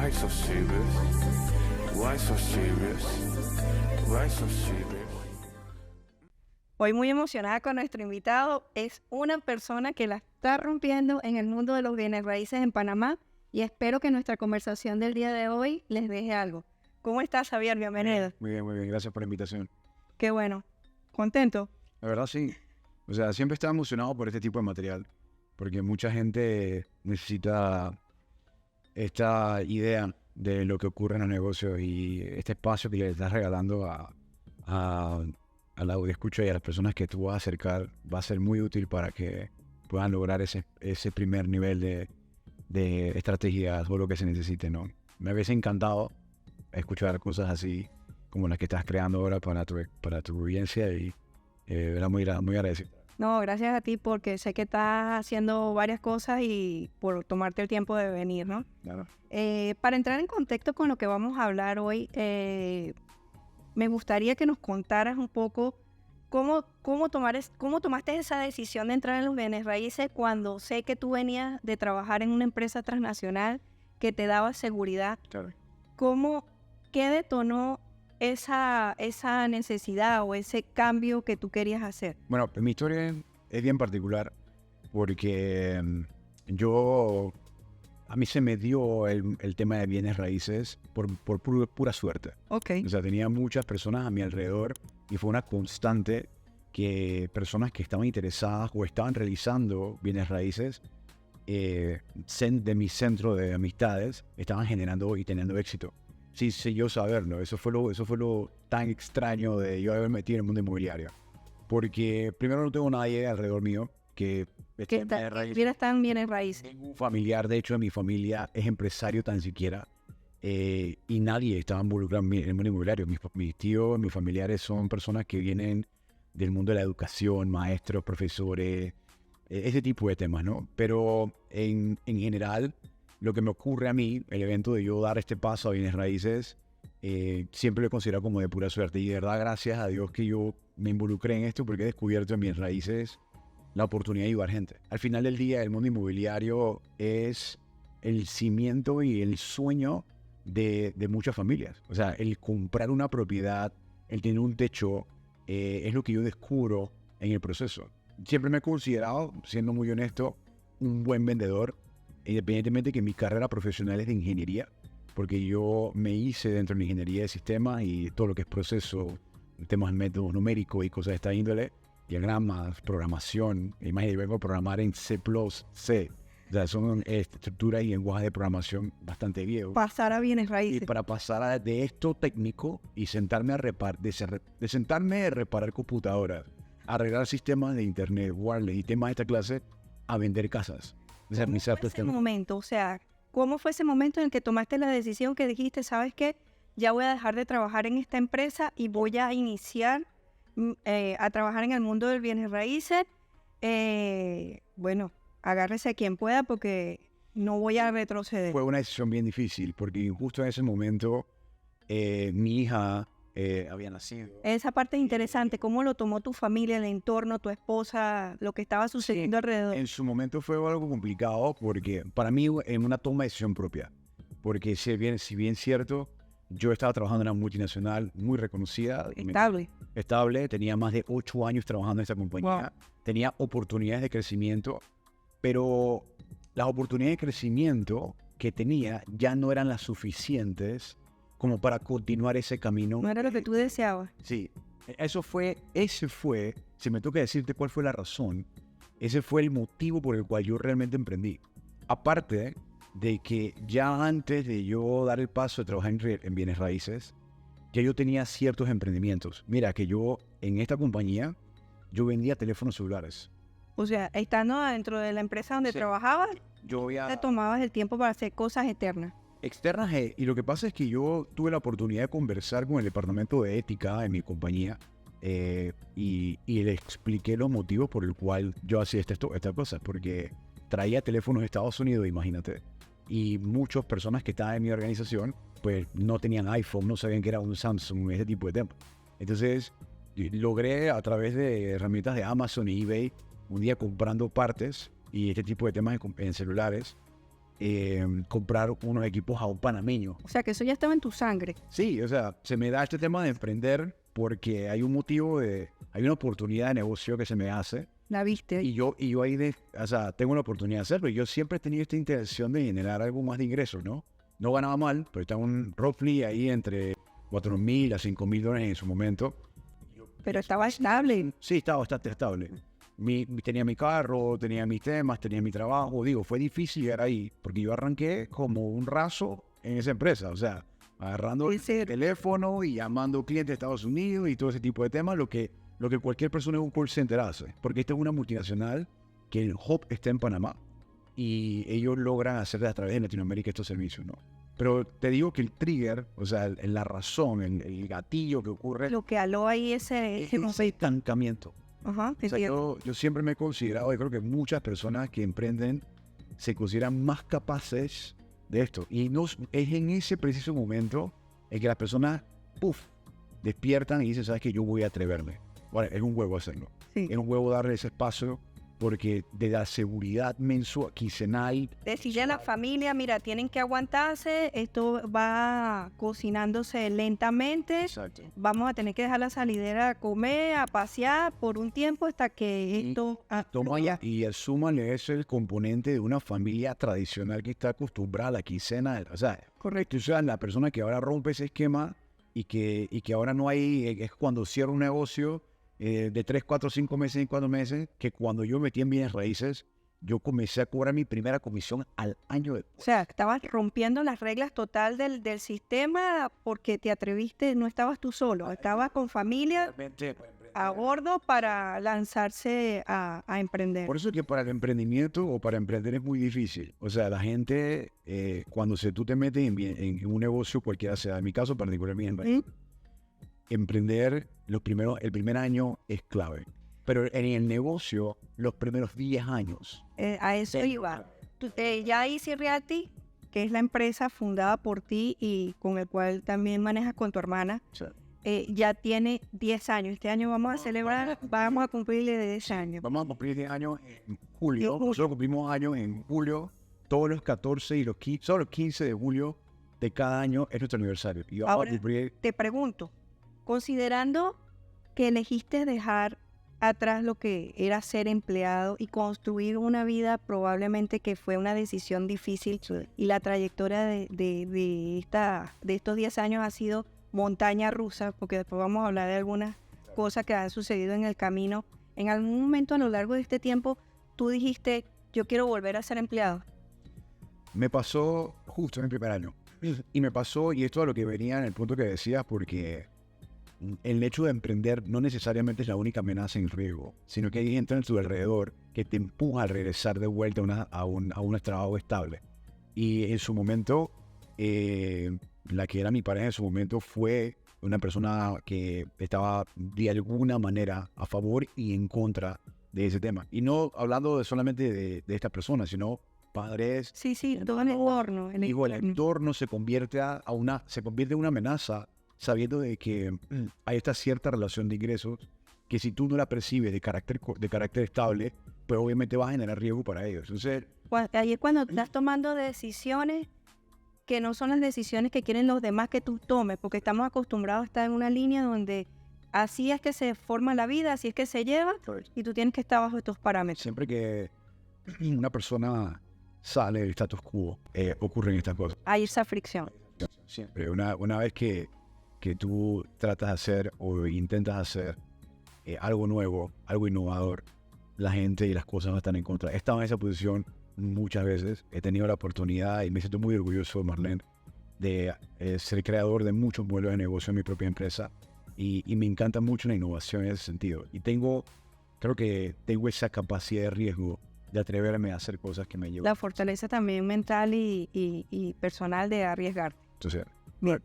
Why so serious? Why so serious? Why so serious? Hoy muy emocionada con nuestro invitado. Es una persona que la está rompiendo en el mundo de los bienes raíces en Panamá y espero que nuestra conversación del día de hoy les deje algo. ¿Cómo estás, Javier? Bienvenido. Muy bien. Gracias por la invitación. Qué bueno. ¿Contento? La verdad, sí. O sea, siempre estaba emocionado por este tipo de material, porque mucha gente necesita esta idea de lo que ocurre en los negocios y este espacio que le estás regalando a la audiencia y a las personas que tú vas a acercar va a ser muy útil para que puedan lograr ese primer nivel de estrategias o lo que se necesite, ¿no? Me hubiese encantado escuchar cosas así como las que estás creando ahora para tu audiencia y era muy agradecido. No, gracias a ti porque sé que estás haciendo varias cosas y por tomarte el tiempo de venir, ¿no? Claro. Para entrar en contexto con lo que vamos a hablar hoy, me gustaría que nos contaras un poco cómo tomaste esa decisión de entrar en los bienes raíces cuando sé que tú venías de trabajar en una empresa transnacional que te daba seguridad. Claro. ¿Qué detonó esa necesidad o ese cambio que tú querías hacer? Bueno, mi historia es bien particular porque a mí se me dio el tema de bienes raíces por pura suerte. Ok. O sea, tenía muchas personas a mi alrededor y fue una constante que personas que estaban interesadas o estaban realizando bienes raíces de mi centro de amistades estaban generando y teniendo éxito. Sí, yo saberlo. Eso fue lo tan extraño de yo haber metido en el mundo inmobiliario. Porque primero no tengo nadie alrededor mío que están bienes raíces. Tengo un familiar, de hecho, de mi familia es empresario tan siquiera. Y nadie estaba involucrado en el mundo inmobiliario. Mis tíos, mis familiares son personas que vienen del mundo de la educación, maestros, profesores, ese tipo de temas, ¿no? Pero en general, lo que me ocurre a mí, el evento de yo dar este paso a bienes raíces, siempre lo he considerado como de pura suerte. Y de verdad, gracias a Dios que yo me involucré en esto porque he descubierto en bienes raíces la oportunidad de ayudar gente. Al final del día, el mundo inmobiliario es el cimiento y el sueño de muchas familias. O sea, el comprar una propiedad, el tener un techo, es lo que yo descubro en el proceso. Siempre me he considerado, siendo muy honesto, un buen vendedor, independientemente de que mi carrera profesional es de ingeniería, porque yo me hice dentro de la ingeniería de sistemas y todo lo que es proceso, temas métodos numéricos y cosas de esta índole, diagramas, programación, imagínate, vengo a programar en C++, C. O sea, son estructuras y lenguajes de programación bastante viejos. Pasar a bienes raíces. Y para pasar de esto técnico y sentarme a reparar computadoras, arreglar sistemas de internet, wireless y temas de esta clase, a vender casas. O sea, ¿Cómo fue ese momento en el que tomaste la decisión que dijiste, sabes qué, ya voy a dejar de trabajar en esta empresa y voy a iniciar a trabajar en el mundo del bienes raíces? Bueno, agárrese a quien pueda porque no voy a retroceder. Fue una decisión bien difícil porque justo en ese momento mi hija había nacido. Esa parte es interesante, ¿cómo lo tomó tu familia, el entorno, tu esposa, lo que estaba sucediendo alrededor? En su momento fue algo complicado porque para mí en una toma de decisión propia. Porque si bien cierto, yo estaba trabajando en una multinacional muy reconocida. Estable, tenía más de 8 años trabajando en esta compañía. Wow. Tenía oportunidades de crecimiento, pero las oportunidades de crecimiento que tenía ya no eran las suficientes como para continuar ese camino. No era lo que tú deseabas. Sí, ese fue, si me toca decirte cuál fue la razón, ese fue el motivo por el cual yo realmente emprendí. Aparte de que ya antes de yo dar el paso de trabajar en bienes raíces, ya yo tenía ciertos emprendimientos. Mira, que yo en esta compañía, yo vendía teléfonos celulares. O sea, estando dentro de la empresa donde trabajabas, te tomabas el tiempo para hacer cosas externas. Y lo que pasa es que yo tuve la oportunidad de conversar con el departamento de ética de mi compañía y le expliqué los motivos por el cual yo hacía esta cosa, porque traía teléfonos de Estados Unidos, imagínate, y muchas personas que estaban en mi organización pues no tenían iPhone, no sabían que era un Samsung, ese tipo de temas. Entonces logré a través de herramientas de Amazon y eBay, un día comprando partes y este tipo de temas en celulares, comprar unos equipos a un panameño. O sea, que eso ya estaba en tu sangre. Sí, o sea, se me da este tema de emprender porque hay un motivo hay una oportunidad de negocio que se me hace La viste. y yo ahí, o sea, tengo la oportunidad de hacerlo. Y yo siempre he tenido esta intención de generar algo más de ingresos, ¿no? No ganaba mal, pero estaba roughly ahí entre $4,000 a $5,000 en su momento. Pero estaba estable. Sí, estaba bastante estable. Tenía mi carro, tenía mis temas, tenía mi trabajo. Digo, fue difícil llegar ahí porque yo arranqué como un raso en esa empresa. O sea, agarrando el teléfono y llamando clientes de Estados Unidos y todo ese tipo de temas, lo que cualquier persona en un call center hace. Porque esta es una multinacional que el hub está en Panamá y ellos logran hacer a través de Latinoamérica estos servicios, ¿no? Pero te digo que el trigger, o sea, la razón, el gatillo que ocurre Lo que aló ahí es ese ese momento. estancamiento. Ajá, O sea, yo siempre me he considerado, y creo que muchas personas que emprenden se consideran más capaces de esto. Y no, es en ese preciso momento en que las personas, despiertan y dicen, ¿sabes qué? Yo voy a atreverme. Bueno, es un huevo hacerlo. Sí. Es un huevo darle ese espacio porque de la seguridad mensual, quincenal. Decirle a la familia, mira, tienen que aguantarse, esto va cocinándose lentamente, Exacto. vamos a tener que dejar la salidera a comer, a pasear por un tiempo hasta que Y esto... Toma ya y súmale eso el componente de una familia tradicional que está acostumbrada a la quincena. O sea, Correcto. o sea, la persona que ahora rompe ese esquema y que ahora no hay, es cuando cierra un negocio de 3, 4, 5 meses y 4 meses, que cuando yo metí en bienes raíces, yo comencé a cobrar mi primera comisión al año después. O sea, estabas rompiendo las reglas total del sistema porque te atreviste, no estabas tú solo, estabas con familia a bordo para lanzarse a emprender. Por eso es que para el emprendimiento o para emprender es muy difícil. O sea, la gente, cuando tú te metes en un negocio cualquiera sea, en mi caso particularmente, emprender el primer año es clave. Pero en el negocio, los primeros 10 años. A eso iba. Ya Easy Realty, que es la empresa fundada por ti y con el cual también manejas con tu hermana, ya tiene 10 años. Este año vamos a celebrar, vamos a cumplirle 10 años. Vamos a cumplir 10 años en julio. Nosotros cumplimos años en julio. Todos los 14 y los 15, solo los 15 de julio de cada año es nuestro aniversario. Y vamos Ahora, a cumplir... te pregunto, considerando que elegiste dejar atrás lo que era ser empleado y construir una vida probablemente que fue una decisión difícil y la trayectoria de estos 10 años ha sido montaña rusa, porque después vamos a hablar de algunas cosas que han sucedido en el camino. En algún momento a lo largo de este tiempo tú dijiste, yo quiero volver a ser empleado. Me pasó justo en el primer año. Y me pasó, y esto es lo que venía en el punto que decías, porque el hecho de emprender no necesariamente es la única amenaza en riesgo, sino que hay gente a tu alrededor que te empuja a regresar de vuelta a un trabajo estable. Y en su momento, la que era mi pareja en su momento fue una persona que estaba de alguna manera a favor y en contra de ese tema. Y no hablando solamente de esta persona, sino padres. Sí, todo el entorno. El entorno se convierte en una amenaza, sabiendo de que hay esta cierta relación de ingresos que si tú no la percibes de carácter estable, pues obviamente va a generar riesgo para ellos. Entonces, ahí es cuando estás tomando decisiones que no son las decisiones que quieren los demás que tú tomes, porque estamos acostumbrados a estar en una línea donde así es que se forma la vida, así es que se lleva, y tú tienes que estar bajo estos parámetros. Siempre que una persona sale del status quo, ocurren estas cosas. Hay esa fricción. Siempre. Una vez que tú tratas de hacer o intentas hacer algo nuevo, algo innovador, la gente y las cosas van a estar en contra. He estado en esa posición muchas veces. He tenido la oportunidad y me siento muy orgulloso, Marlene, de ser creador de muchos modelos de negocio en mi propia empresa. Y me encanta mucho la innovación en ese sentido. Y creo que tengo esa capacidad de riesgo de atreverme a hacer cosas que me llevan. La fortaleza también mental y personal de arriesgarte. Entonces, bien.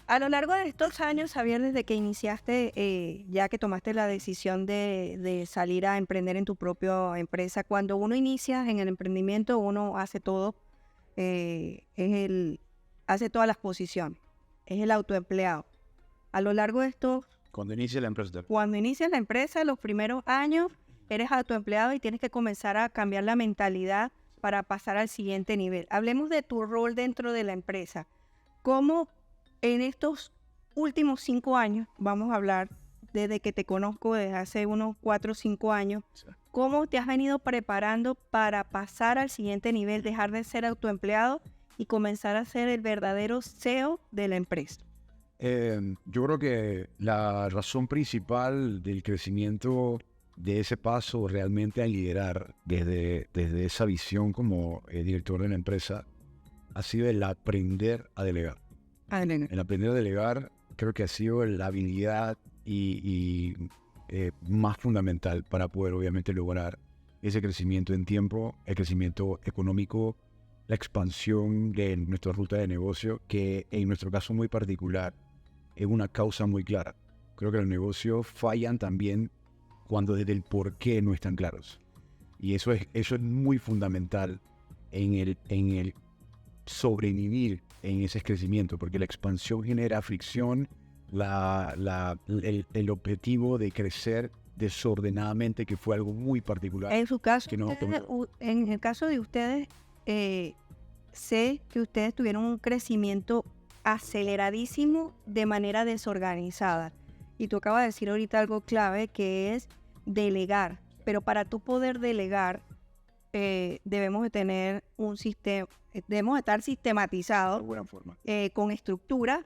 A lo largo de estos años, Javier, desde que iniciaste, ya que tomaste la decisión de salir a emprender en tu propia empresa, cuando uno inicia en el emprendimiento, uno hace todo, hace todas las posiciones, es el autoempleado. A lo largo de estos... Cuando inicia la empresa. Cuando inicias la empresa, los primeros años, eres autoempleado y tienes que comenzar a cambiar la mentalidad para pasar al siguiente nivel. Hablemos de tu rol dentro de la empresa. ¿Cómo en estos últimos 5 años, vamos a hablar desde que te conozco, desde hace unos 4 o 5 años, cómo te has venido preparando para pasar al siguiente nivel, dejar de ser autoempleado y comenzar a ser el verdadero CEO de la empresa? Yo creo que la razón principal del crecimiento de ese paso realmente a liderar desde esa visión como director de la empresa ha sido el aprender a delegar. Adelante. El aprender a delegar creo que ha sido la habilidad más fundamental para poder obviamente lograr ese crecimiento en tiempo, el crecimiento económico, la expansión de nuestra ruta de negocio, que en nuestro caso muy particular es una causa muy clara. Creo que los negocios fallan también cuando desde el por qué no están claros. Y eso es muy fundamental en el sobrevivir en ese crecimiento, porque la expansión genera fricción, el objetivo de crecer desordenadamente, que fue algo muy particular. En su caso, que no- en el caso de ustedes, sé que ustedes tuvieron un crecimiento aceleradísimo de manera desorganizada. Y tú acabas de decir ahorita algo clave, que es delegar. Pero para tú poder delegar, debemos de tener un sistema, debemos de estar de sistematizados, buena forma. con estructura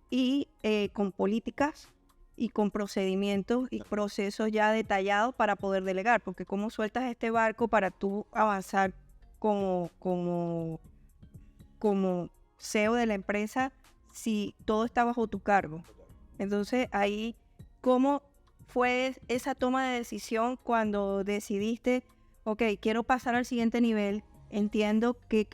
y con políticas y con procedimientos y procesos ya detallados para poder delegar, porque cómo sueltas este barco para tú avanzar como CEO de la empresa si todo está bajo tu cargo. Entonces ahí, ¿cómo fue esa toma de decisión cuando decidiste, ok, quiero pasar al siguiente nivel? Entiendo que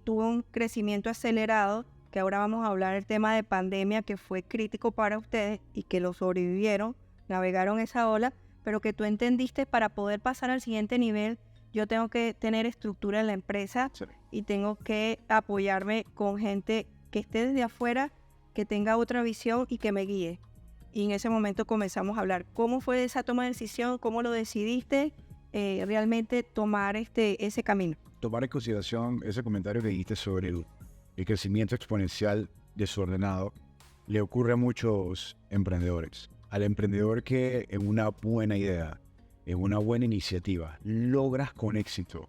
tuve un crecimiento acelerado, que ahora vamos a hablar del tema de pandemia, que fue crítico para ustedes y que lo sobrevivieron, navegaron esa ola, pero que tú entendiste, para poder pasar al siguiente nivel, yo tengo que tener estructura en la empresa Sí. y tengo que apoyarme con gente que esté desde afuera, que tenga otra visión y que me guíe. Y en ese momento comenzamos a hablar. ¿Cómo fue esa toma de decisión? ¿Cómo lo decidiste realmente tomar ese camino? Tomar en consideración ese comentario que dijiste sobre el crecimiento exponencial desordenado, le ocurre a muchos emprendedores. Al emprendedor que en una buena idea, en una buena iniciativa, logras con éxito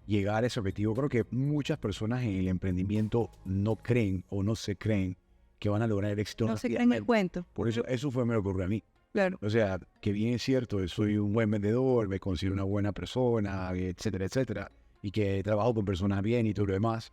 llegar a ese objetivo. Creo que muchas personas en el emprendimiento no creen o no se creen que van a lograr el éxito. No se creen el cuento. Por eso fue lo que me ocurrió a mí. Claro. O sea, que bien es cierto, soy un buen vendedor, me considero una buena persona, etcétera, etcétera, y que trabajo con personas bien y todo lo demás.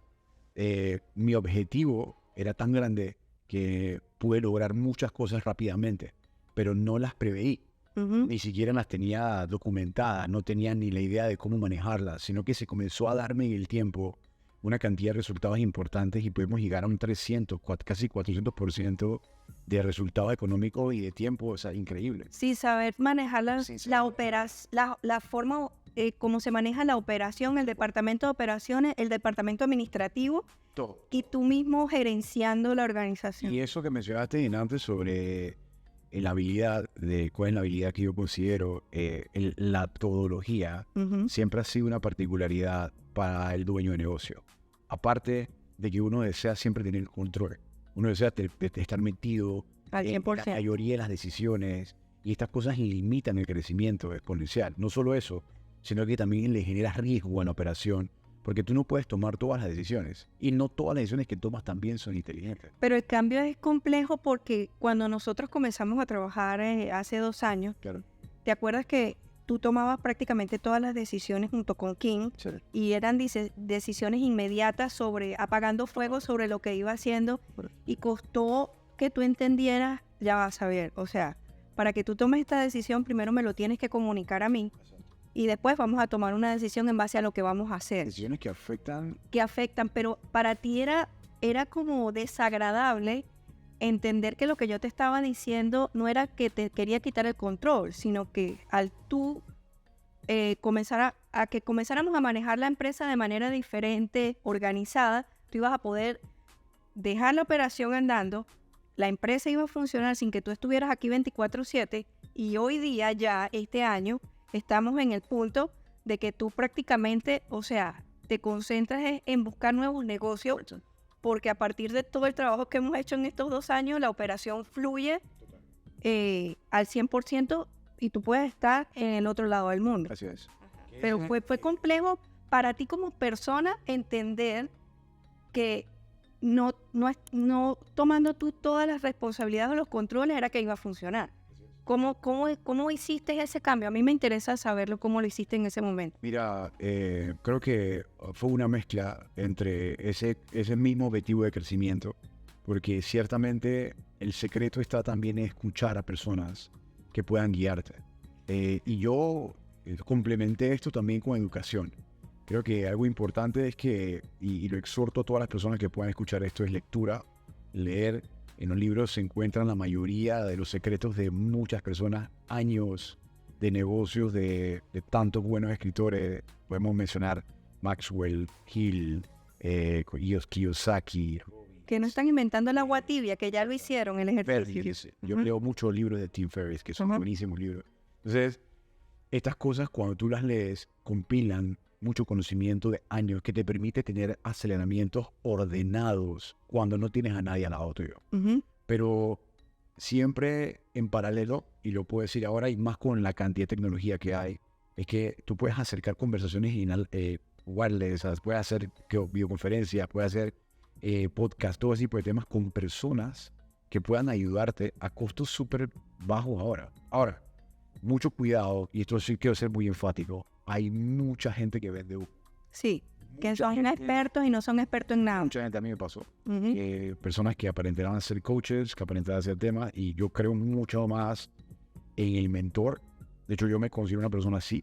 Mi objetivo era tan grande que pude lograr muchas cosas rápidamente, pero no las preveí. Ujú. Ni siquiera las tenía documentadas, no tenía ni la idea de cómo manejarlas, sino que se comenzó a darme en el tiempo una cantidad de resultados importantes y pudimos llegar a un 300, casi 400% de resultados económicos y de tiempo, o sea, increíble. Sí, saber manejar Sí, sí. la forma como se maneja la operación, el departamento de operaciones, el departamento administrativo Todo. y tú mismo gerenciando la organización. Y eso que mencionaste antes sobre la habilidad, cuál es la habilidad que yo considero, la todología, Ujú. siempre ha sido una particularidad para el dueño de negocio. Aparte de que uno desea siempre tener control, uno desea estar metido Al en la 100%. mayoría de las decisiones, y estas cosas limitan el crecimiento exponencial. No solo eso, sino que también le genera riesgo a la operación, porque tú no puedes tomar todas las decisiones, y no todas las decisiones que tomas también son inteligentes. Pero el cambio es complejo porque cuando nosotros comenzamos a trabajar hace 2 años, Claro. ¿te acuerdas que tú tomabas prácticamente todas las decisiones junto con King? Y eran decisiones inmediatas sobre apagando fuego sobre lo que iba haciendo, y costó que tú entendieras, ya vas a ver, o sea, para que tú tomes esta decisión primero me lo tienes que comunicar a mí y después vamos a tomar una decisión en base a lo que vamos a hacer, Decisiones que afectan. que afectan, pero para ti era como desagradable entender que lo que yo te estaba diciendo no era que te quería quitar el control, sino que al tú comenzar a que comenzáramos a manejar la empresa de manera diferente, organizada, tú ibas a poder dejar la operación andando, la empresa iba a funcionar sin que tú estuvieras aquí 24/7, y hoy día ya, este año, estamos en el punto de que tú prácticamente, o sea, te concentras en buscar nuevos negocios, porque a partir de todo el trabajo que hemos hecho en estos 2 años, la operación fluye al 100% y tú puedes estar en el otro lado del mundo. Así es. Pero fue complejo para ti como persona entender que no tomando tú todas las responsabilidades o los controles era que iba a funcionar. ¿Cómo hiciste ese cambio? A mí me interesa saberlo, cómo lo hiciste en ese momento. Mira, creo que fue una mezcla entre ese mismo objetivo de crecimiento, porque ciertamente el secreto está también en escuchar a personas que puedan guiarte. Y yo complementé esto también con educación. Creo que algo importante es que, y lo exhorto a todas las personas que puedan escuchar esto, es lectura, leer. En los libros se encuentran la mayoría de los secretos de muchas personas, años de negocios de tantos buenos escritores. Podemos mencionar Maxwell, Hill, Kiyosaki. Que no están inventando el agua tibia, que ya lo hicieron el ejercicio. Ferriss. Yo leo muchos libros de Tim Ferriss, que son buenísimos libros. Entonces, estas cosas cuando tú las lees, compilan mucho conocimiento de años que te permite tener aceleramientos ordenados cuando no tienes a nadie al lado tuyo. Pero siempre en paralelo, y lo puedo decir ahora y más con la cantidad de tecnología que hay, es que tú puedes acercar conversaciones wireless, puedes hacer videoconferencias, puedes hacer podcast, todo ese tipo de temas con personas que puedan ayudarte a costos súper bajos ahora. Ahora, mucho cuidado, y esto sí quiero ser muy enfático, hay mucha gente que vende humo. Sí, que son expertos y no son expertos en nada. Mucha gente, a mí me pasó. Personas que aparentaban ser coaches, que aparentaban ser temas, y yo creo mucho más en el mentor. De hecho, yo me considero una persona así,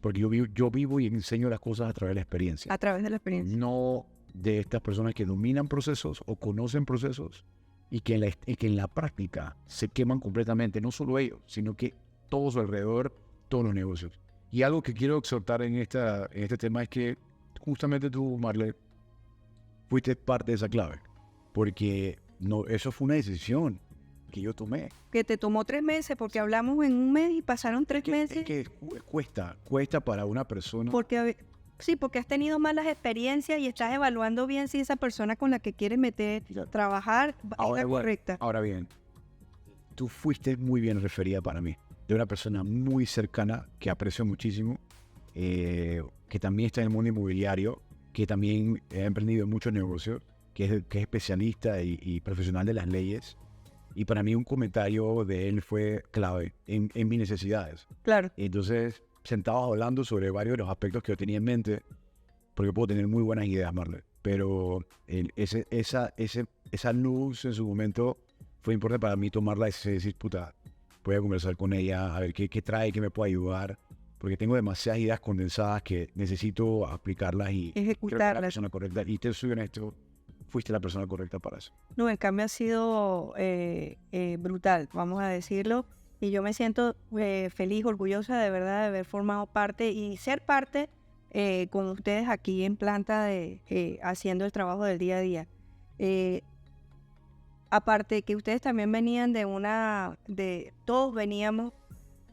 porque yo vivo y enseño las cosas a través de la experiencia. A través de la experiencia. No de estas personas que dominan procesos o conocen procesos y que en la práctica se queman completamente, no solo ellos, sino que todo su alrededor, todos los negocios. Y algo que quiero exhortar en este tema es que justamente tú, Marley, fuiste parte de esa clave, porque eso fue una decisión que yo tomé. Que te tomó 3 meses, porque hablamos en un mes y pasaron 3 meses. Es que cuesta para una persona. Porque has tenido malas experiencias y estás evaluando bien si esa persona con la que quieres trabajar es la correcta. Ahora bien, tú fuiste muy bien referida para mí, de una persona muy cercana que aprecio muchísimo, que también está en el mundo inmobiliario, que también ha emprendido en muchos negocios, que es especialista y profesional de las leyes. Y para mí un comentario de él fue clave en mis necesidades. Claro. Entonces, sentados hablando sobre varios de los aspectos que yo tenía en mente, porque puedo tener muy buenas ideas, Marley, pero esa luz en su momento fue importante para mí tomarla y decir, puta, voy a conversar con ella, a ver qué trae, qué me puede ayudar, porque tengo demasiadas ideas condensadas que necesito aplicarlas y ejecutarlas. La persona correcta. Y te soy honesto, fuiste la persona correcta para eso. No, el cambio ha sido brutal, vamos a decirlo. Y yo me siento feliz, orgullosa de verdad de haber formado parte y ser parte con ustedes aquí en planta haciendo el trabajo del día a día. Aparte que ustedes también venían todos veníamos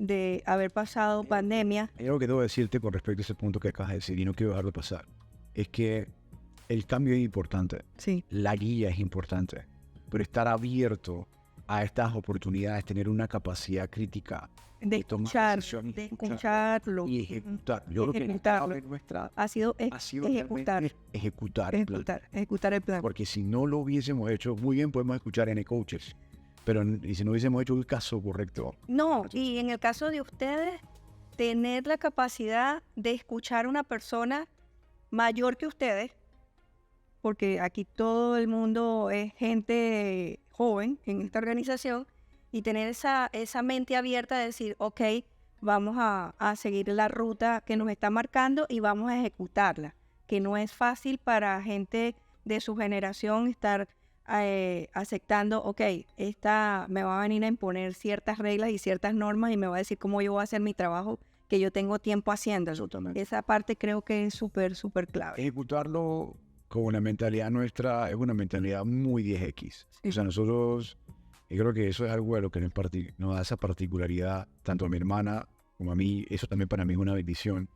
de haber pasado pandemia. Hay algo que debo decirte con respecto a ese punto que acabas de decir y no quiero dejarlo pasar. Es que el cambio es importante. Sí. La guía es importante. Pero estar abierto a estas oportunidades, tener una capacidad crítica de escucharlo y ejecutar. Yo creo que nuestra ha sido ejecutar el plan. Porque si no lo hubiésemos hecho, muy bien podemos escuchar N coaches, pero y si no hubiésemos hecho el caso correcto. No, y en el caso de ustedes, tener la capacidad de escuchar a una persona mayor que ustedes, porque aquí todo el mundo es gente joven en esta organización, y tener esa mente abierta de decir, ok, vamos a seguir la ruta que nos está marcando y vamos a ejecutarla, que no es fácil para gente de su generación estar aceptando, ok, esta me va a venir a imponer ciertas reglas y ciertas normas y me va a decir cómo yo voy a hacer mi trabajo que yo tengo tiempo haciendo. Esa parte creo que es súper, súper clave. Ejecutarlo con una mentalidad nuestra es una mentalidad muy 10X. Sí. O sea, nosotros, yo creo que eso es algo de lo que nos da esa particularidad, tanto a mi hermana como a mí. Eso también para mí es una bendición,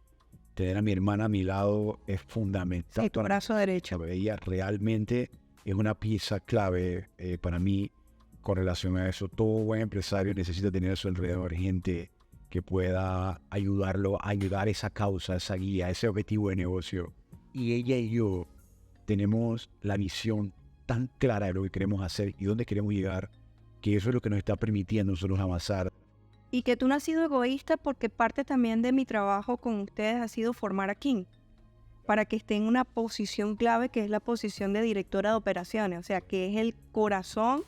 tener a mi hermana a mi lado es fundamental. Sí, tu brazo derecho. Ella realmente es una pieza clave para mí con relación a eso. Todo buen empresario necesita tener a su alrededor gente que pueda ayudarlo a ayudar esa causa, esa guía, ese objetivo de negocio. Y ella y yo tenemos la visión tan clara de lo que queremos hacer y dónde queremos llegar, que eso es lo que nos está permitiendo nosotros avanzar. Y que tú no has sido egoísta, porque parte también de mi trabajo con ustedes ha sido formar a Kim para que esté en una posición clave, que es la posición de directora de operaciones, o sea, que es el corazón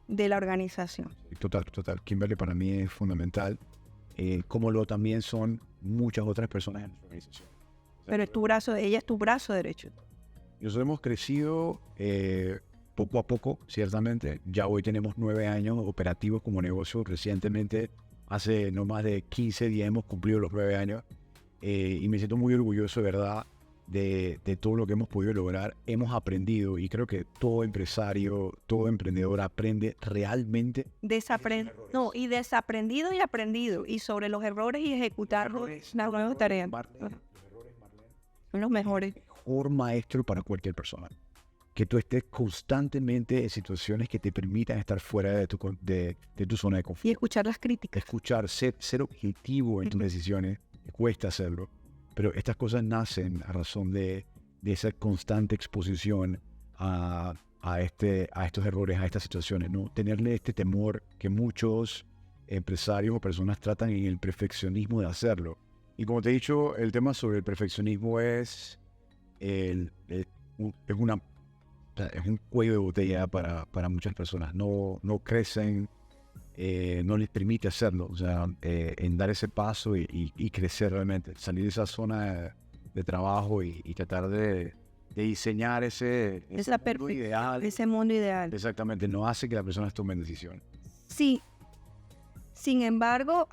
de la organización. Total. Kimberly para mí es fundamental, como lo también son muchas otras personas en nuestra organización. O sea, Pero es tu brazo, ella es tu brazo derecho. nosotros hemos crecido poco a poco, ciertamente. Ya hoy tenemos 9 años operativos como negocio. Recientemente, hace no más de 15 días, hemos cumplido los 9 años. Y me siento muy orgulloso, de verdad, de todo lo que hemos podido lograr. Hemos aprendido, y creo que todo empresario, todo emprendedor aprende realmente. No, y desaprendido y aprendido. Y sobre los errores y ejecutar las nuevas tareas. Son los mejores. Mejor maestro para cualquier persona. Que tú estés constantemente en situaciones que te permitan estar fuera de tu zona de confort. Y escuchar las críticas. Escuchar, ser objetivo en tus decisiones, cuesta hacerlo, pero estas cosas nacen a razón de esa constante exposición a estos errores, a estas situaciones, ¿no? Tenerle este temor que muchos empresarios o personas tratan en el perfeccionismo de hacerlo. Y como te he dicho, el tema sobre el perfeccionismo es un cuello de botella para muchas personas. No crecen, no les permite hacerlo, o sea, en dar ese paso y crecer realmente, salir de esa zona de trabajo y tratar de diseñar ese mundo ideal. Ese mundo ideal. Exactamente, no hace que las personas tomen decisiones. Sí. Sin embargo,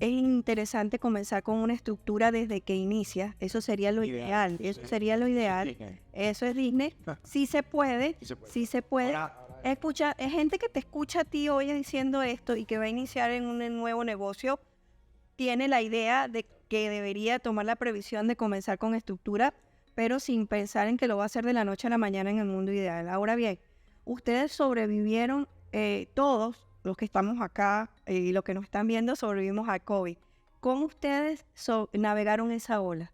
es interesante comenzar con una estructura desde que inicia. Eso sería lo ideal. Eso sería lo ideal. Eso es Disney. Sí se puede. Sí se puede. Escucha, es gente que te escucha a ti hoy diciendo esto y que va a iniciar en un nuevo negocio, tiene la idea de que debería tomar la previsión de comenzar con estructura, pero sin pensar en que lo va a hacer de la noche a la mañana en el mundo ideal. Ahora bien, ustedes sobrevivieron, todos los que estamos acá y los que nos están viendo, sobrevivimos al COVID. ¿Cómo ustedes navegaron esa ola?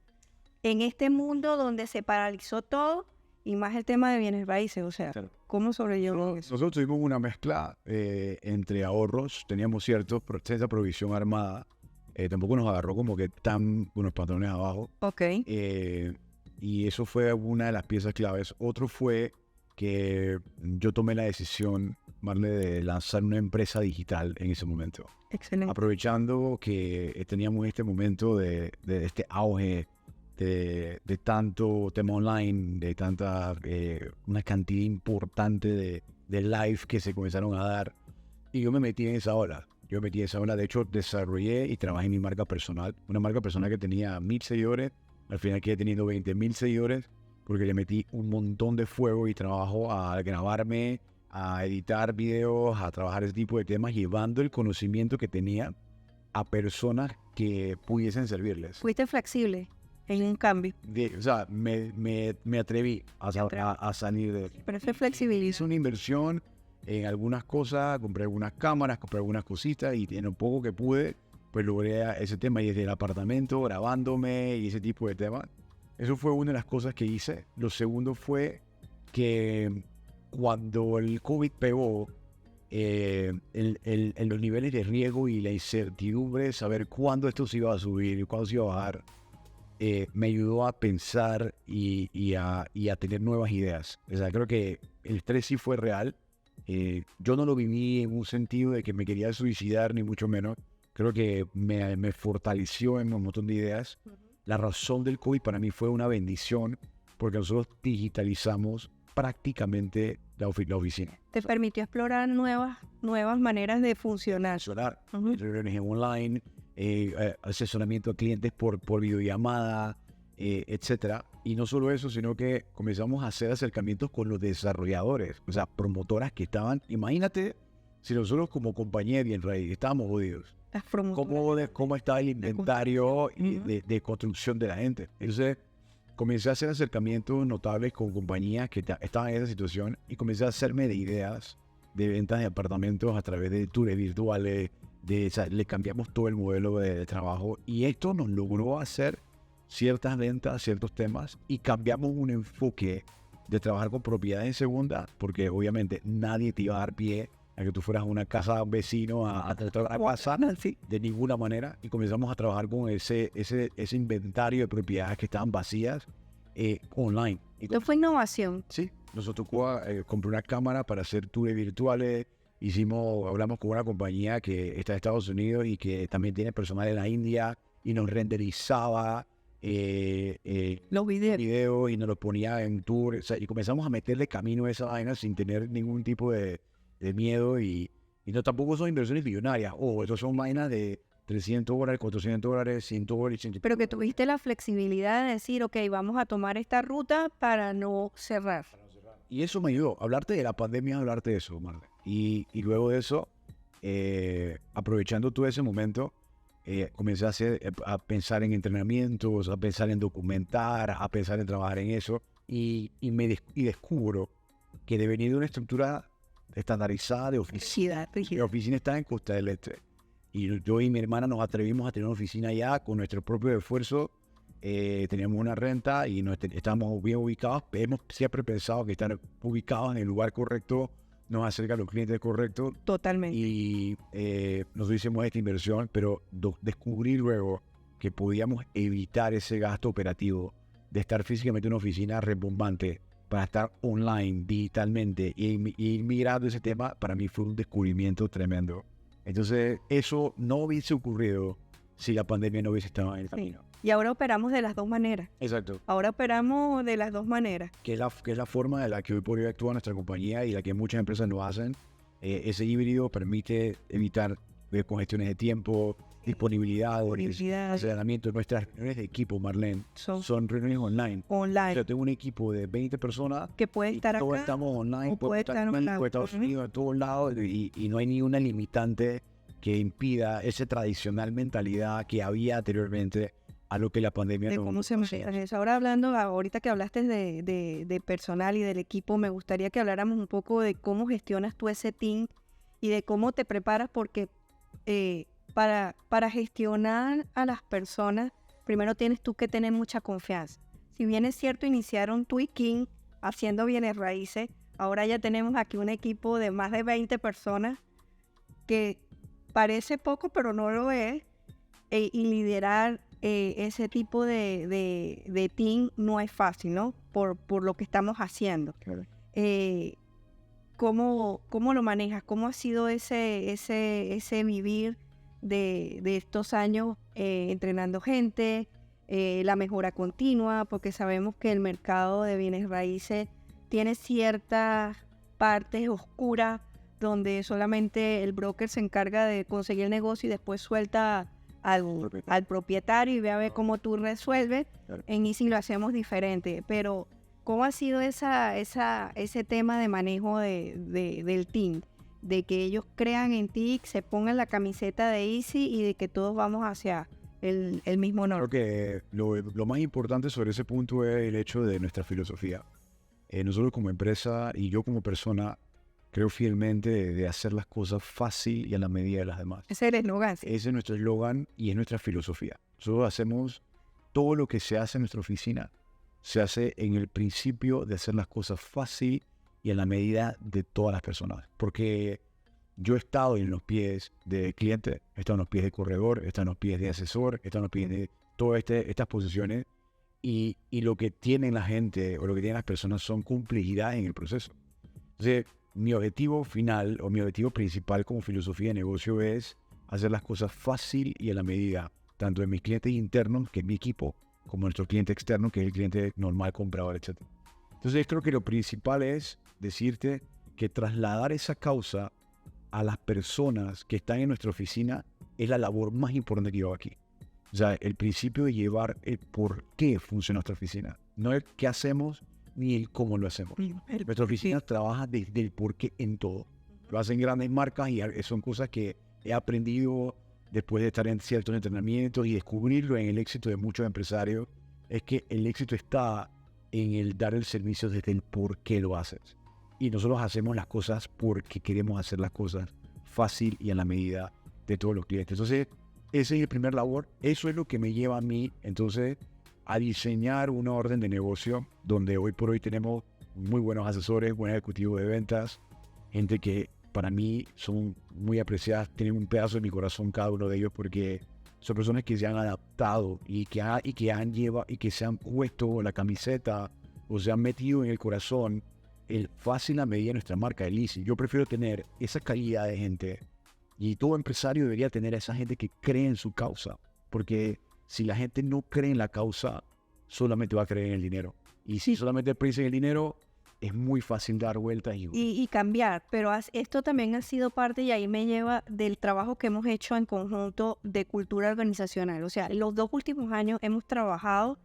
En este mundo donde se paralizó todo, y más el tema de bienes raíces, o sea, Claro. ¿cómo sobrevivieron eso? Nosotros tuvimos una mezcla entre ahorros, teníamos cierta provisión armada, tampoco nos agarró como que tan unos patrones abajo, Ok. y eso fue una de las piezas claves. Otro fue que yo tomé la decisión, Marle, de lanzar una empresa digital en ese momento, Excelente. aprovechando que teníamos este momento de este auge de tanto tema online, de tanta, una cantidad importante de live que se comenzaron a dar. Y yo me metí en esa ola. De hecho, desarrollé y trabajé en mi marca personal. Una marca personal que tenía 1000 seguidores. Al final quedé teniendo 20,000 seguidores porque le metí un montón de fuego y trabajo a grabarme, a editar videos, a trabajar ese tipo de temas, llevando el conocimiento que tenía a personas que pudiesen servirles. Fuiste flexible en un cambio. O sea, me atreví a salir de... Pero eso es flexibilidad. Hice una inversión en algunas cosas, compré algunas cámaras, compré algunas cositas y en lo poco que pude, pues logré ese tema y desde el apartamento grabándome y ese tipo de temas. Eso fue una de las cosas que hice. Lo segundo fue que cuando el COVID pegó, en los niveles de riesgo y la incertidumbre de saber cuándo esto se iba a subir y cuándo se iba a bajar, me ayudó a pensar y a tener nuevas ideas. O sea, creo que el estrés sí fue real. Yo no lo viví en un sentido de que me quería suicidar, ni mucho menos. Creo que me fortaleció en un montón de ideas. La razón del COVID para mí fue una bendición porque nosotros digitalizamos prácticamente la oficina. Te permitió explorar nuevas maneras de funcionar. Reuniones online, asesoramiento a clientes por videollamada, etcétera. Y no solo eso, sino que comenzamos a hacer acercamientos con los desarrolladores, o sea, promotoras que estaban. Imagínate si nosotros como compañía de Bien Ray estábamos jodidos. Las promotoras. cómo está el inventario Ujú. de construcción de la gente. Entonces, comencé a hacer acercamientos notables con compañías que estaban en esa situación y comencé a hacerme de ideas de ventas de apartamentos a través de tours virtuales. O sea, le cambiamos todo el modelo de trabajo y esto nos logró hacer ciertas ventas, ciertos temas y cambiamos un enfoque de trabajar con propiedades en segunda, porque obviamente nadie te iba a dar pie a que tú fueras a una casa de un vecino a tratar de pasar Sí. de ninguna manera y comenzamos a trabajar con ese inventario de propiedades que estaban vacías online. Y Esto fue innovación. sí, nos tocó comprar una cámara para hacer tours virtuales. Hablamos con una compañía que está en Estados Unidos y que también tiene personal en la India y nos renderizaba Los videos. videos y nos los ponía en tour. O sea, y comenzamos a meterle camino a esa vaina sin tener ningún tipo de miedo y no tampoco son inversiones millonarias. Estos son vainas de $300, $400, $100, $100. Pero que tuviste la flexibilidad de decir, ok, vamos a tomar esta ruta para no cerrar. Y eso me ayudó. Hablarte de la pandemia, hablarte de eso, Marlene. Y luego de eso, aprovechando todo ese momento, comencé a pensar en entrenamientos, a pensar en documentar, a pensar en trabajar en eso. Y descubro que de venir de una estructura estandarizada de oficina, mi Rígida. oficina está en Costa del Este. Y yo y mi hermana nos atrevimos a tener una oficina allá con nuestro propio esfuerzo. Teníamos una renta y estábamos bien ubicados. Hemos siempre pensado que estar ubicados en el lugar correcto nos acerca a los clientes correctos. Totalmente. Y nosotros hicimos esta inversión, pero descubrí luego que podíamos evitar ese gasto operativo de estar físicamente en una oficina rimbombante para estar online, digitalmente, y ir migrando ese tema. Para mí fue un descubrimiento tremendo. Entonces, eso no hubiese ocurrido si la pandemia no hubiese estado en el camino. Y ahora operamos de las dos maneras. Exacto. Ahora operamos de las dos maneras. Que es la forma de la que hoy por hoy actúa nuestra compañía y la que muchas empresas lo hacen. Ese híbrido permite evitar congestiones de tiempo, disponibilidad, asesoramiento. Nuestras reuniones de equipo, Marlene, son reuniones online. Online. Yo tengo un equipo de 20 personas Que puede estar todos acá. estamos online, o puede estar en en Estados Unidos, en todos lados, y no hay ni una limitante que impida esa tradicional mentalidad que había anteriormente a lo que la pandemia De nos cómo se hacía. maneja eso. Ahora ahorita que hablaste de personal y del equipo, me gustaría que habláramos un poco de cómo gestionas tú ese team y de cómo te preparas, porque para gestionar a las personas, primero tienes tú que tener mucha confianza. Si bien es cierto, iniciaron tú y King haciendo bienes raíces, ahora ya tenemos aquí un equipo de más de 20 personas que parece poco, pero no lo es, y liderar ese tipo de team no es fácil, ¿no? Por lo que estamos haciendo. Claro. ¿Cómo lo manejas? ¿Cómo ha sido ese vivir de estos años entrenando gente, la mejora continua? Porque sabemos que el mercado de bienes raíces tiene ciertas partes oscuras donde solamente el broker se encarga de conseguir el negocio y después suelta al propietario y ve a ver cómo tú resuelves. Claro. En Easy lo hacemos diferente, pero ¿cómo ha sido ese tema de manejo del team? De que ellos crean en ti, se pongan la camiseta de Easy y de que todos vamos hacia el mismo Creo norte. que lo más importante sobre ese punto es el hecho de nuestra filosofía. Nosotros como empresa y yo como persona creo fielmente de hacer las cosas fácil y a la medida de las demás. Ese es el eslogan. Sí. Ese es nuestro eslogan y es nuestra filosofía. Nosotros hacemos todo lo que se hace en nuestra oficina, se hace en el principio de hacer las cosas fácil y a la medida de todas las personas. Porque yo he estado en los pies de cliente, he estado en los pies de corredor, he estado en los pies de asesor, he estado en los pies de todas estas posiciones y lo que tienen la gente o lo que tienen las personas son complejidad en el proceso. Entonces, mi objetivo final o mi objetivo principal como filosofía de negocio es hacer las cosas fácil y a la medida, tanto de mis clientes internos, que es mi equipo, como nuestro cliente externo, que es el cliente normal, comprador, etc. Entonces creo que lo principal es decirte que trasladar esa causa a las personas que están en nuestra oficina es la labor más importante que yo hago aquí. O sea, el principio de llevar el por qué funciona nuestra oficina, no el qué hacemos ni el cómo lo hacemos. Nuestra oficina trabaja desde el por qué en todo. Lo hacen grandes marcas y son cosas que he aprendido después de estar en ciertos entrenamientos y descubrirlo en el éxito de muchos empresarios, es que el éxito está en el dar el servicio desde el por qué lo haces. Y nosotros hacemos las cosas porque queremos hacer las cosas fácil y a la medida de todos los clientes. Entonces, ese es el primer labor. Eso es lo que me lleva a mí, entonces, a diseñar una orden de negocio donde hoy por hoy tenemos muy buenos asesores, buenos ejecutivos de ventas, gente que para mí son muy apreciadas, tienen un pedazo de mi corazón cada uno de ellos porque son personas que se han adaptado y que se han puesto la camiseta o se han metido en el corazón el fácil a medida de nuestra marca, el Easy. Yo prefiero tener esa calidad de gente y todo empresario debería tener a esa gente que cree en su causa, porque si la gente no cree en la causa, solamente va a creer en el dinero. Y si solamente piensa en el dinero, es muy fácil dar vueltas y cambiar, pero esto también ha sido parte y ahí me lleva del trabajo que hemos hecho en conjunto de cultura organizacional. O sea, los 2 últimos años hemos trabajado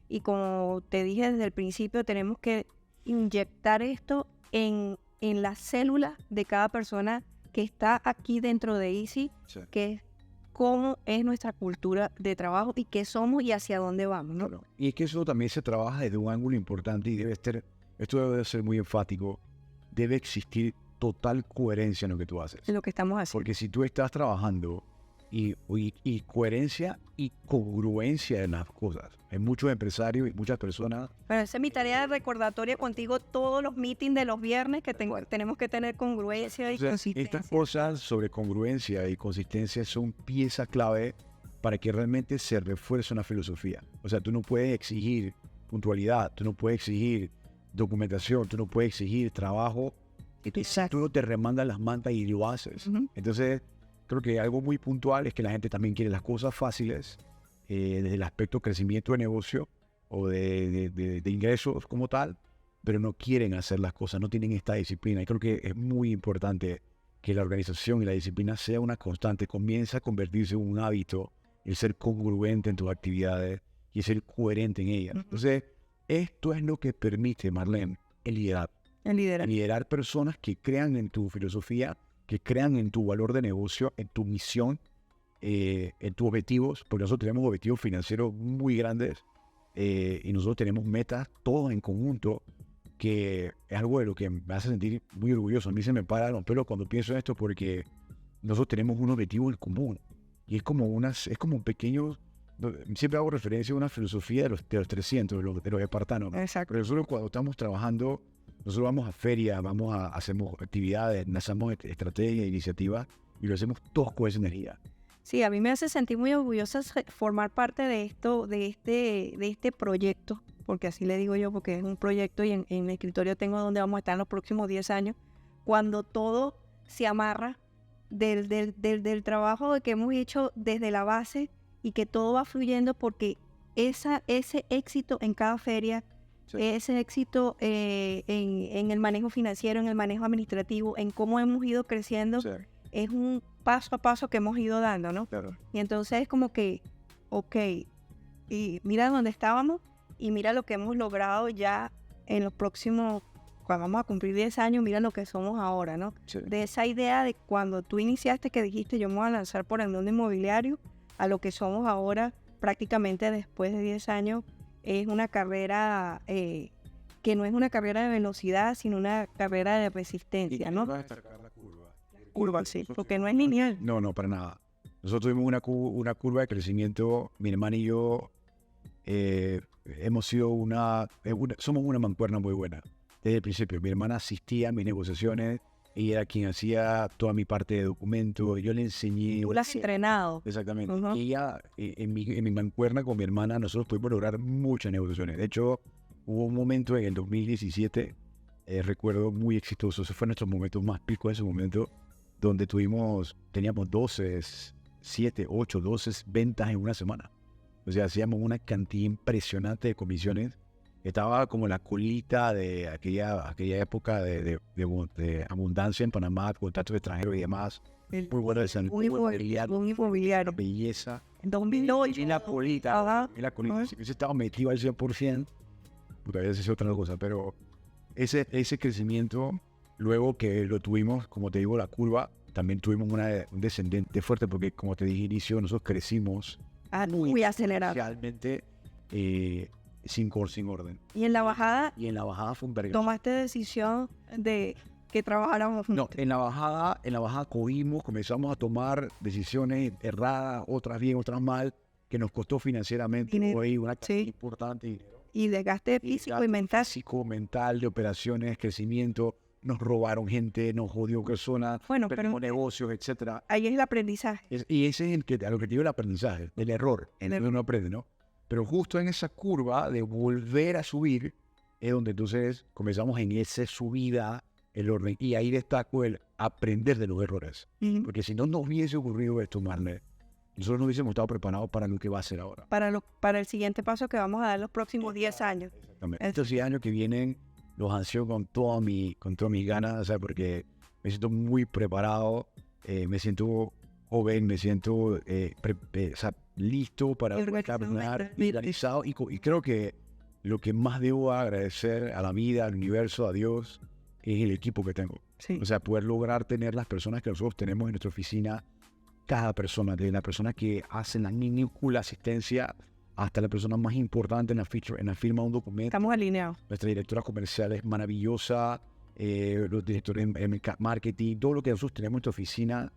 y como te dije desde el principio, tenemos que inyectar esto en las células de cada persona que está aquí dentro de Easy, Sí. que es cómo es nuestra cultura de trabajo y qué somos y hacia dónde vamos, ¿no? Claro. Y es que eso también se trabaja desde un ángulo importante y esto debe ser muy enfático, debe existir total coherencia en lo que tú haces. En lo que estamos haciendo. Porque si tú estás trabajando y coherencia y congruencia en las cosas, hay muchos empresarios y muchas personas. Bueno, esa es mi tarea de recordatoria contigo todos los meetings de los viernes que tenemos que tener congruencia y O sea, consistencia. estas cosas sobre congruencia y consistencia son pieza clave para que realmente se refuerce una filosofía. O sea, tú no puedes exigir puntualidad, tú no puedes exigir documentación, tú no puedes exigir trabajo y tú no te remandas las mantas y lo haces. Ujú. Entonces, creo que algo muy puntual es que la gente también quiere las cosas fáciles, desde el aspecto crecimiento de negocio o de ingresos como tal, pero no quieren hacer las cosas, no tienen esta disciplina. Y creo que es muy importante que la organización y la disciplina sea una constante, comienza a convertirse en un hábito, el ser congruente en tus actividades y ser coherente en ellas. Ujú. Entonces, esto es lo que permite, Marlene, el liderar. El liderazgo. Liderar personas que crean en tu filosofía, que crean en tu valor de negocio, en tu misión, en tus objetivos, porque nosotros tenemos objetivos financieros muy grandes y nosotros tenemos metas todos en conjunto, que es algo de lo que me hace sentir muy orgulloso. A mí se me para los pelos cuando pienso en esto porque nosotros tenemos un objetivo en común y es como un pequeño. Siempre hago referencia a una filosofía de los 300, de los espartanos. Exacto. Pero nosotros cuando estamos trabajando, nosotros vamos a ferias, hacemos actividades, hacemos estrategias, iniciativas y lo hacemos todos con esa energía. Sí, a mí me hace sentir muy orgullosa formar parte de esto, de este proyecto, porque así le digo yo, porque es un proyecto y en el escritorio tengo donde vamos a estar en los próximos 10 años, cuando todo se amarra del trabajo que hemos hecho desde la base y que todo va fluyendo porque ese éxito en cada feria, Sí. ese éxito en el manejo financiero, en el manejo administrativo, en cómo hemos ido creciendo, Sí, es un paso a paso que hemos ido dando, ¿no? claro. Y entonces es como que, ok, y mira dónde estábamos y mira lo que hemos logrado ya en los próximos, cuando vamos a cumplir 10 años, mira lo que somos ahora, ¿no? Sí. De esa idea de cuando tú iniciaste que dijiste yo me voy a lanzar por el mundo inmobiliario, a lo que somos ahora prácticamente después de 10 años, es una carrera que no es una carrera de velocidad, sino una carrera de resistencia, ¿no? Curva, sí, porque no es lineal. No, para nada. Nosotros tuvimos una curva de crecimiento. Mi hermana y yo hemos sido somos una mancuerna muy buena. Desde el principio, mi hermana asistía a mis negociaciones, ella era quien hacía toda mi parte de documentos, yo le enseñé. Tú la has entrenado. Exactamente. Ujú. Y ella, en mi mancuerna con mi hermana, nosotros pudimos lograr muchas negociaciones. De hecho, hubo un momento en el 2017, recuerdo muy exitoso, ese fue nuestro momento más pico en ese momento, donde teníamos 7, 8, 12 ventas en una semana. O sea, hacíamos una cantidad impresionante de comisiones. Estaba como la colita de aquella época de abundancia en Panamá, contactos extranjeros y demás. Muy bueno de San Un inmobiliario. belleza. En 2008. En la colita. Ajá. En la colita. Ajá. Si hubiese estado metido al 100%, puta, hubiese sido otra cosa. Pero ese crecimiento, luego que lo tuvimos, como te digo, la curva, también tuvimos un descendente fuerte porque, como te dije inicio, nosotros crecimos Muy acelerado. realmente sin orden. Y en la bajada, Y en la bajada fue un verga. tomaste decisión de que trabajáramos No, juntos. en la bajada comenzamos a tomar decisiones erradas, otras bien, otras mal, que nos costó financieramente Dinero. hoy una cantidad Sí. importante de dinero. Y desgaste físico y mental. Físico, mental, de operaciones, crecimiento, nos robaron gente, nos jodió personas, Bueno, perdimos pero negocios, etcétera. ahí es el aprendizaje. Y ese es a lo que te digo el aprendizaje, el error, El en donde uno aprende, ¿no? Pero justo en esa curva de volver a subir es donde entonces comenzamos en esa subida, el orden. Y ahí destaco el aprender de los errores. Ujú. Porque si no nos hubiese ocurrido esto, Marlene, nosotros no hubiésemos estado preparados para lo que va a ser ahora. Para el siguiente paso que vamos a dar los próximos 10 años. Exactamente. Estos 10 años que vienen los ansío con todas mis ganas, o sea, porque me siento muy preparado, me siento joven, me siento o sea, listo para Organizado, caminar, mira. organizado. Y creo que lo que más debo agradecer a la vida, al universo, a Dios, es el equipo que tengo. Sí. O sea, poder lograr tener las personas que nosotros tenemos en nuestra oficina, cada persona, desde la persona que hace la minúscula asistencia hasta la persona más importante en la firma de un documento. Estamos alineados. Nuestra directora comercial es maravillosa, los directores en marketing, todo lo que nosotros tenemos en nuestra oficina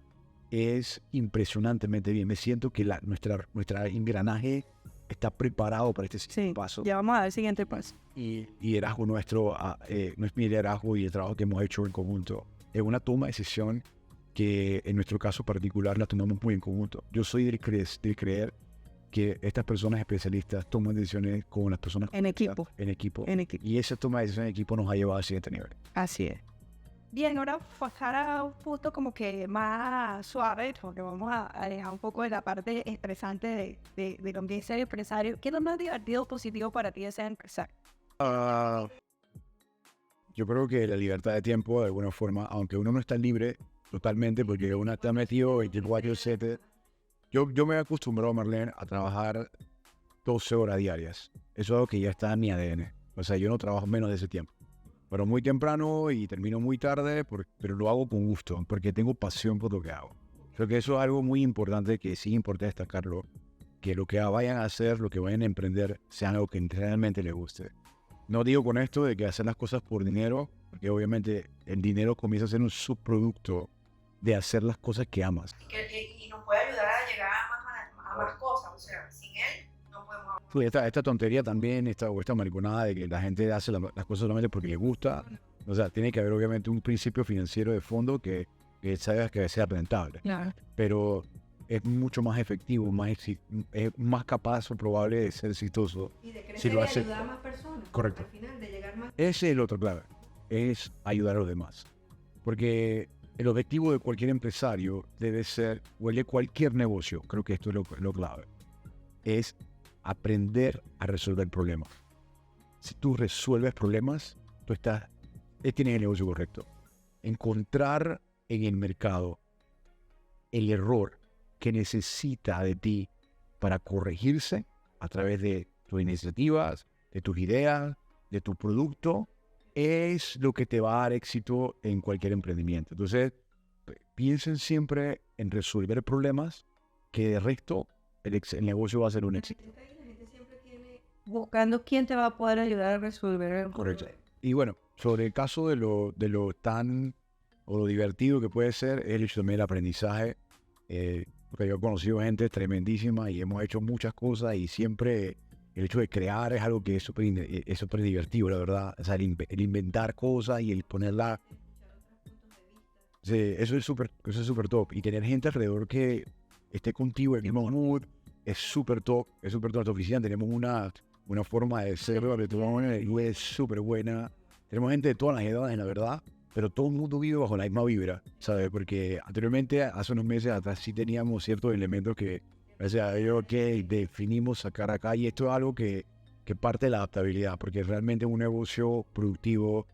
es impresionantemente bien. Me siento que nuestra engranaje está preparado para este siguiente Sí. paso. Ya vamos a dar el siguiente paso. Y liderazgo nuestro, no es mi liderazgo y el trabajo que hemos hecho en conjunto. Es una toma de decisión que en nuestro caso particular la tomamos muy en conjunto. Yo soy de creer que estas personas especialistas toman decisiones con las personas En correctas, equipo. en equipo. En equipo. Y esa toma de decisiones en equipo nos ha llevado al siguiente nivel. Así es. Bien, ahora pasar a un punto como que más suave, porque vamos a dejar un poco de la parte estresante de lo que es ser empresario. ¿Qué es lo más divertido o positivo para ti de ser empresario? Yo creo que la libertad de tiempo, de alguna forma, aunque uno no está libre totalmente, porque uno está metido 24/7. Yo me he acostumbrado, Marlene, a trabajar 12 horas diarias. Eso es algo que ya está en mi ADN. O sea, yo no trabajo menos de ese tiempo. Pero muy temprano y termino muy tarde, pero lo hago con gusto, porque tengo pasión por lo que hago. Creo que eso es algo muy importante, que sí importa destacarlo, que lo que vayan a hacer, lo que vayan a emprender, sea algo que realmente les guste. No digo con esto de que hacer las cosas por dinero, porque obviamente el dinero comienza a ser un subproducto de hacer las cosas que amas. Y nos puede ayudar a llegar a más cosas. O sea, sin él no podemos... Esta tontería también, esta mariconada de que la gente hace las cosas solamente porque le gusta. O sea, tiene que haber obviamente un principio financiero de fondo que sabes que sea rentable. Claro. Pero es mucho más efectivo, es más capaz o probable de ser exitoso. Y de crecer Si lo y hace- ayudar a más personas. Correcto. Al final, de llegar más... Ese es el otro clave, es ayudar a los demás. Porque el objetivo de cualquier empresario debe ser, o de cualquier negocio, creo que esto es lo clave, es aprender a resolver problemas. Si tú resuelves problemas, tienes el negocio correcto. Encontrar en el mercado el error que necesita de ti para corregirse a través de tus iniciativas, de tus ideas, de tu producto, es lo que te va a dar éxito en cualquier emprendimiento. Entonces, piensen siempre en resolver problemas, que de resto el negocio va a ser un éxito. La gente siempre tiene... buscando quién te va a poder ayudar a resolver el Correcto. problema. Y bueno, sobre el caso de lo tan o lo divertido que puede ser, es el hecho también del aprendizaje. Porque yo he conocido gente tremendísima y hemos hecho muchas cosas y siempre el hecho de crear es algo que es súper divertido, la verdad. O sea, el inventar cosas y el ponerla... Sí, eso es súper top. Y tener gente alrededor que esté contigo en el mismo mood es súper top. Es súper top. En nuestra oficina tenemos una forma de ser, es súper buena. Tenemos gente de todas las edades, la verdad, pero todo el mundo vive bajo la misma vibra, ¿sabes? Porque anteriormente, hace unos meses atrás, sí teníamos ciertos elementos que, o sea, que definimos sacar acá, y esto es algo que parte de la adaptabilidad, porque realmente en un negocio productivo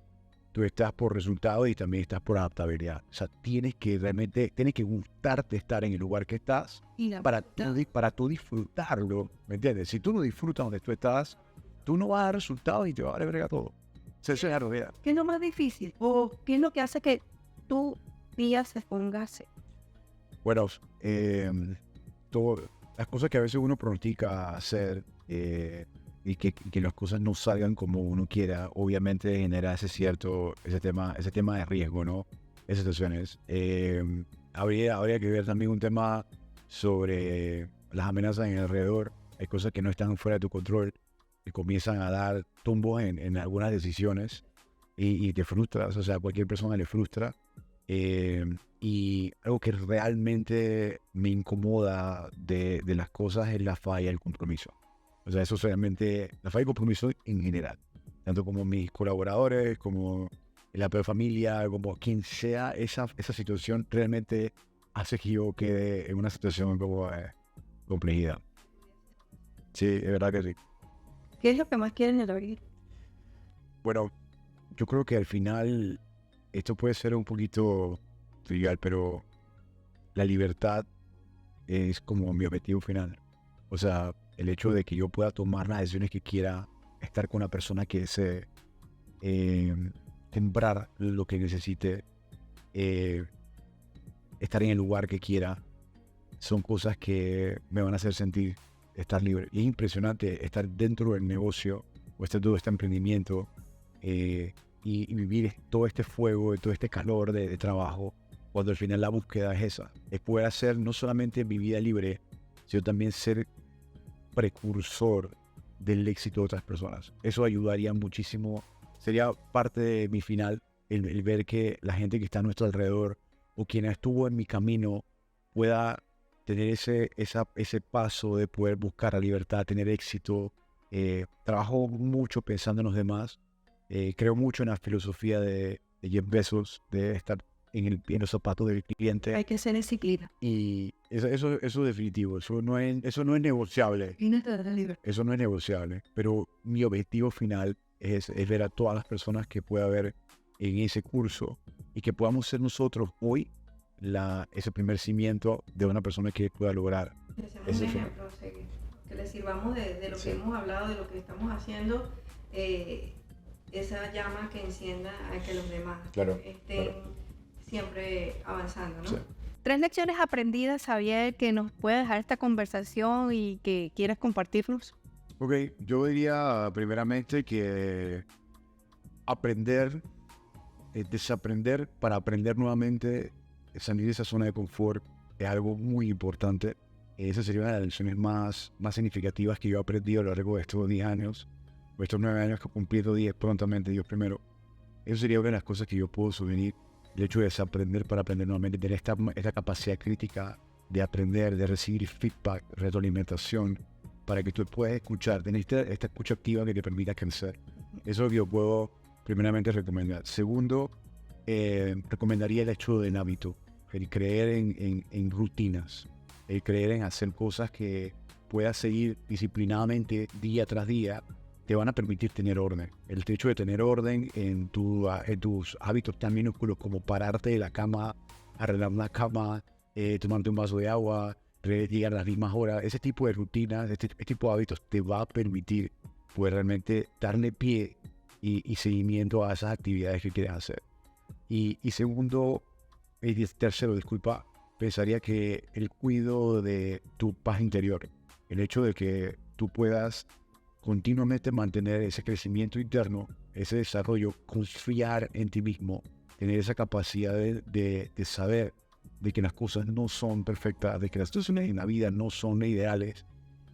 tú estás por resultados y también estás por adaptabilidad. O sea, tienes que gustarte estar en el lugar que estás para tú disfrutarlo, ¿me entiendes? Si tú no disfrutas donde tú estás, tú no vas a dar resultados y te va a valer verga todo. O sea, eso es la realidad. ¿Qué es lo más difícil? ¿O qué es lo que hace que tú filosofía se ponga a hacer? Bueno, las cosas que a veces uno pronostica hacer y que las cosas no salgan como uno quiera, obviamente genera ese tema de riesgo, ¿no? Esas situaciones. Habría que ver también un tema sobre las amenazas en el alrededor. Hay cosas que no están fuera de tu control y comienzan a dar tumbos en algunas decisiones y te frustras, o sea, a cualquier persona le frustra. Y algo que realmente me incomoda de las cosas es la falla y el compromiso. O sea, eso es realmente la falla y el compromiso en general. Tanto como mis colaboradores, como la peor familia, como quien sea, esa situación realmente hace que yo quede en una situación como complejidad. Sí, es verdad que sí. ¿Qué es lo que más quieren en la vida? Bueno, yo creo que al final esto puede ser un poquito trivial, pero la libertad es como mi objetivo final. O sea, el hecho de que yo pueda tomar las decisiones que quiera, estar con una persona que desee, sembrar lo que necesite, estar en el lugar que quiera, son cosas que me van a hacer sentir estar libre. Y es impresionante estar dentro del negocio o estar todo este emprendimiento y vivir todo este fuego, todo este calor de trabajo, cuando al final la búsqueda es esa. Es poder hacer no solamente mi vida libre, sino también ser precursor del éxito de otras personas. Eso ayudaría muchísimo. Sería parte de mi final, el ver que la gente que está a nuestro alrededor o quien estuvo en mi camino pueda tener ese paso de poder buscar la libertad, tener éxito. Trabajo mucho pensando en los demás. Creo mucho en la filosofía de Jeff Bezos, de estar en los zapatos del cliente. Hay que ser disciplina. Y eso es definitivo, eso no es negociable. Eso no es negociable, pero mi objetivo final es ver a todas las personas que pueda haber en ese curso y que podamos ser nosotros hoy ese primer cimiento de una persona que pueda lograr. Un ejemplo, que le sirvamos de lo que hemos hablado, de lo que estamos haciendo, esa llama que encienda a que los demás estén siempre avanzando, ¿no? Sí. 3 lecciones aprendidas, Xavier, que nos puede dejar esta conversación y que quieras compartirnos. Ok, yo diría primeramente que desaprender para aprender nuevamente, salir de esa zona de confort es algo muy importante. Esa sería una de las lecciones más significativas que yo he aprendido a lo largo de estos 10 años, o estos 9 años que he cumplido 10 prontamente, Dios primero. Eso sería una de las cosas que yo puedo souvenir. El hecho de desaprender para aprender nuevamente, tener esta capacidad crítica de aprender, de recibir feedback, retroalimentación, para que tú puedas escuchar, tener esta escucha activa que te permita crecer. Eso es lo que yo puedo primeramente recomendar. Segundo, recomendaría el hecho del hábito, el creer en rutinas, el creer en hacer cosas que puedas seguir disciplinadamente día tras día, te van a permitir tener orden. El hecho de tener orden en tus hábitos tan minúsculos como pararte de la cama, arreglar la cama, tomarte un vaso de agua, llegar a las mismas horas, ese tipo de rutinas, este tipo de hábitos te va a permitir poder realmente darle pie y seguimiento a esas actividades que quieres hacer. Y tercero, pensaría que el cuidado de tu paz interior, el hecho de que tú puedas continuamente mantener ese crecimiento interno, ese desarrollo, confiar en ti mismo, tener esa capacidad de saber de que las cosas no son perfectas, de que las situaciones en la vida no son ideales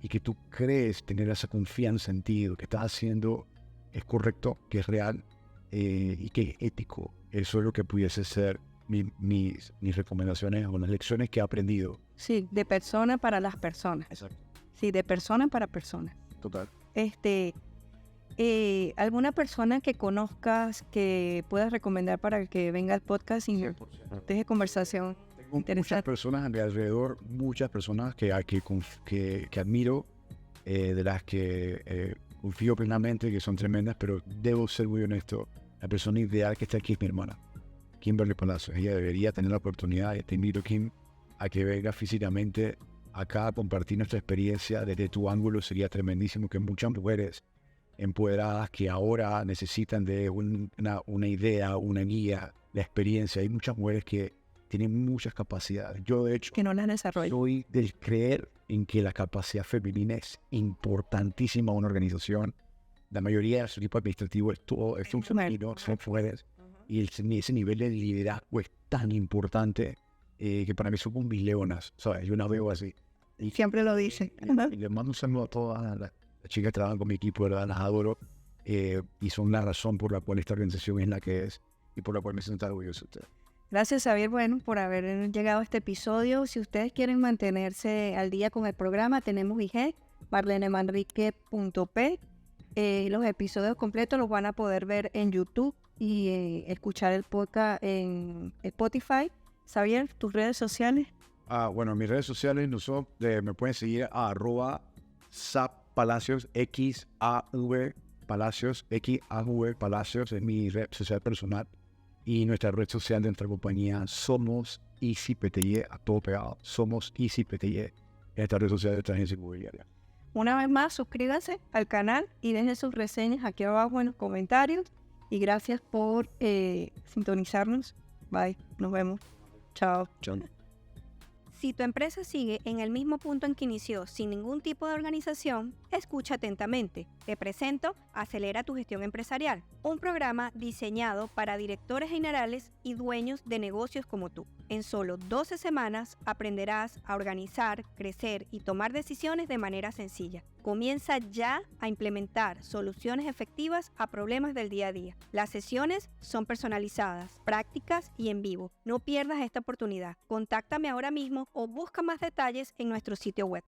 y que tú crees tener esa confianza en ti, lo que estás haciendo es correcto, que es real y que es ético. Eso es lo que pudiese ser mis recomendaciones o las lecciones que he aprendido. Sí, de persona para las personas. Exacto. Sí, de persona para persona. Total. ¿Alguna persona que conozcas que puedas recomendar para que venga al podcast y deje conversación? Tengo muchas personas a mi alrededor, muchas personas que admiro, de las que confío plenamente, que son tremendas, pero debo ser muy honesto. La persona ideal que está aquí es mi hermana, Kimberly Palacios. Ella debería tener la oportunidad, y te invito, Kim, a que venga físicamente acá a compartir nuestra experiencia. Desde tu ángulo sería tremendísimo que muchas mujeres empoderadas que ahora necesitan de una idea, una guía, la experiencia. Hay muchas mujeres que tienen muchas capacidades. Yo, de hecho, Que no las desarrollan. soy del creer en que la capacidad femenina es importantísima en una organización. La mayoría de su equipo administrativo es un femenino, son mujeres. Y ese nivel de liderazgo es tan importante que para mí somos mis leonas, ¿sabes? Yo las veo así. Y Siempre lo dicen. y les mando un saludo a todas las chicas que trabajan con mi equipo, de verdad, las adoro. Y son la razón por la cual esta organización es la que es y por la cual me siento tan orgulloso de ustedes. Gracias, Xavier, bueno, por haber llegado a este episodio. Si ustedes quieren mantenerse al día con el programa, tenemos IG, marlenemanrique.p. Los episodios completos los van a poder ver en YouTube y escuchar el podcast en Spotify. Xavier, tus redes sociales. Bueno, mis redes sociales me pueden seguir a @sappalacios, XAV Palacios, XAV Palacios, es mi red social personal. Y nuestra red social de nuestra compañía, Somos Easy PTY, a todo pegado. Somos Easy PTY, esta red social de nuestra agencia inmobiliaria. Una vez más, suscríbanse al canal y dejen sus reseñas aquí abajo en los comentarios. Y gracias por sintonizarnos. Bye, nos vemos. Chao. Chao. Si tu empresa sigue en el mismo punto en que inició, sin ningún tipo de organización, escucha atentamente. Te presento Acelera tu gestión empresarial, un programa diseñado para directores generales y dueños de negocios como tú. En solo 12 semanas aprenderás a organizar, crecer y tomar decisiones de manera sencilla. Comienza ya a implementar soluciones efectivas a problemas del día a día. Las sesiones son personalizadas, prácticas y en vivo. No pierdas esta oportunidad. Contáctame ahora mismo o busca más detalles en nuestro sitio web.